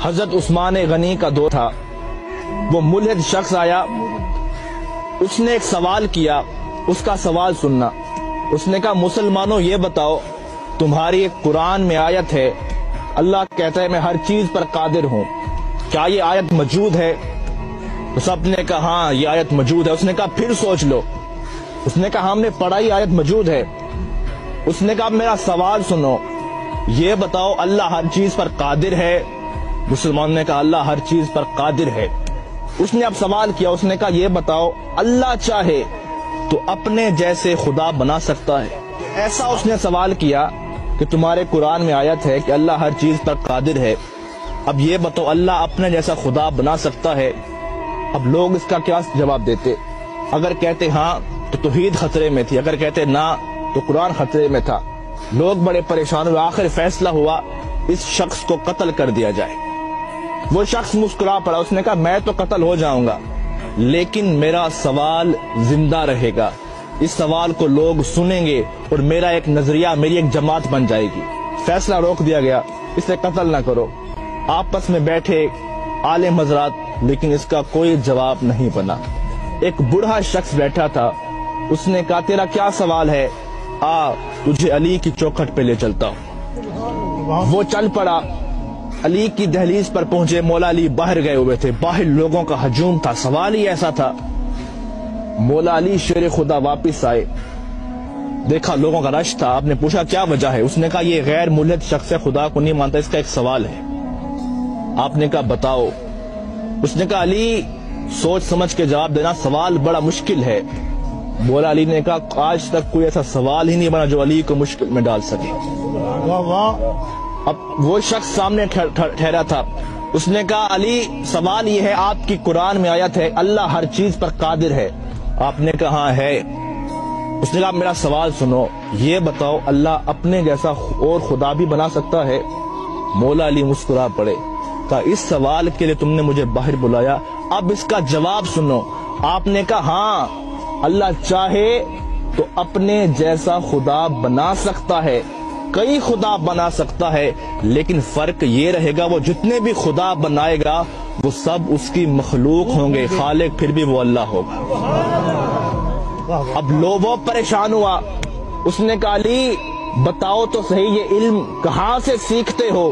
حضرت عثمان غنی کا دور تھا. وہ ملحد شخص آیا, اس نے ایک سوال کیا. اس کا سوال سننا. اس نے کہا, مسلمانوں یہ بتاؤ, تمہاری ایک قرآن میں آیت ہے, اللہ کہتا ہے میں ہر چیز پر قادر ہوں, کیا یہ آیت موجود ہے؟ تو سب نے کہا ہاں یہ آیت موجود ہے. اس نے کہا پھر سوچ لو. اس نے کہا ہم نے پڑھا یہ آیت موجود ہے. اس نے کہا میرا سوال سنو, یہ بتاؤ اللہ ہر چیز پر قادر ہے؟ مسلمان نے کہا اللہ ہر چیز پر قادر ہے. اس نے اب سوال کیا. اس نے کہا یہ بتاؤ اللہ چاہے تو اپنے جیسے خدا بنا سکتا ہے؟ ایسا اس نے سوال کیا کہ تمہارے قرآن میں آیت ہے کہ اللہ ہر چیز پر قادر ہے, اب یہ بتاؤ اللہ اپنے جیسا خدا بنا سکتا ہے؟ اب لوگ اس کا کیا جواب دیتے؟ اگر کہتے ہاں تو توحید خطرے میں تھی, اگر کہتے نہ تو قرآن خطرے میں تھا. لوگ بڑے پریشان ہوئے. آخر فیصلہ ہوا اس شخص کو قتل کر دیا جائے. وہ شخص مسکرا پڑا. اس نے کہا میں تو قتل ہو جاؤں گا لیکن میرا سوال زندہ رہے گا, اس سوال کو لوگ سنیں گے اور میرا ایک نظریہ, میری ایک جماعت بن جائے گی. فیصلہ روک دیا گیا, اسے قتل نہ کرو. آپس میں بیٹھے عالم حضرات, لیکن اس کا کوئی جواب نہیں بنا. ایک بوڑھا شخص بیٹھا تھا. اس نے کہا تیرا کیا سوال ہے, آ تجھے علی کی چوکھٹ پہ لے چلتا ہوں. وہ چل پڑا. علی کی دہلیز پر پہنچے. مولا علی باہر گئے ہوئے تھے, باہر لوگوں کا ہجوم تھا. سوال ہی ایسا تھا. مولا علی شیر خدا واپس آئے, دیکھا لوگوں کا رش تھا. آپ نے پوچھا کیا وجہ ہے؟ اس نے کہا یہ غیر ملحد شخص خدا کو نہیں مانتا, اس کا ایک سوال ہے. آپ نے کہا بتاؤ. اس نے کہا علی سوچ سمجھ کے جواب دینا, سوال بڑا مشکل ہے. مولا علی نے کہا آج تک کوئی ایسا سوال ہی نہیں بنا جو علی کو مشکل میں ڈال سکے. اب وہ شخص سامنے ٹھہرا تھا. اس نے کہا علی سوال یہ ہے, آپ کی قرآن میں آیت ہے اللہ ہر چیز پر قادر ہے. آپ نے کہا ہاں ہے. اس نے کہا میرا سوال سنو, یہ بتاؤ اللہ اپنے جیسا اور خدا بھی بنا سکتا ہے؟ مولا علی مسکرا پڑے. کہا اس سوال کے لیے تم نے مجھے باہر بلایا, اب اس کا جواب سنو. آپ نے کہا ہاں اللہ چاہے تو اپنے جیسا خدا بنا سکتا ہے, کئی خدا بنا سکتا ہے, لیکن فرق یہ رہے گا وہ جتنے بھی خدا بنائے گا وہ سب اس کی مخلوق ہوں گے, خالق پھر بھی وہ اللہ ہوگا. اب لوگوں پریشان ہوا. اس نے کہا علی بتاؤ تو صحیح یہ علم کہاں سے سیکھتے ہو؟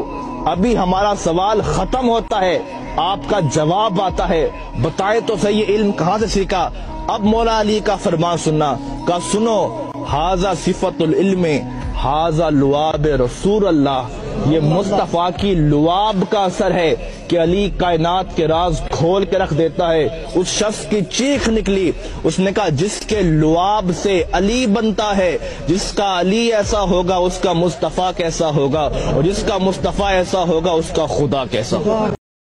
ابھی ہمارا سوال ختم ہوتا ہے, آپ کا جواب آتا ہے, بتائے تو صحیح یہ علم کہاں سے سیکھا؟ اب مولا علی کا فرمان سننا. کہا سنو, ھذا صفت العلم ھذا لعاب رسول اللہ, یہ مصطفیٰ کی لعاب کا اثر ہے کہ علی کائنات کے راز کھول کے رکھ دیتا ہے. اس شخص کی چیخ نکلی. اس نے کہا جس کے لعاب سے علی بنتا ہے, جس کا علی ایسا ہوگا اس کا مصطفیٰ کیسا ہوگا, اور جس کا مصطفیٰ ایسا ہوگا اس کا خدا کیسا ہوگا.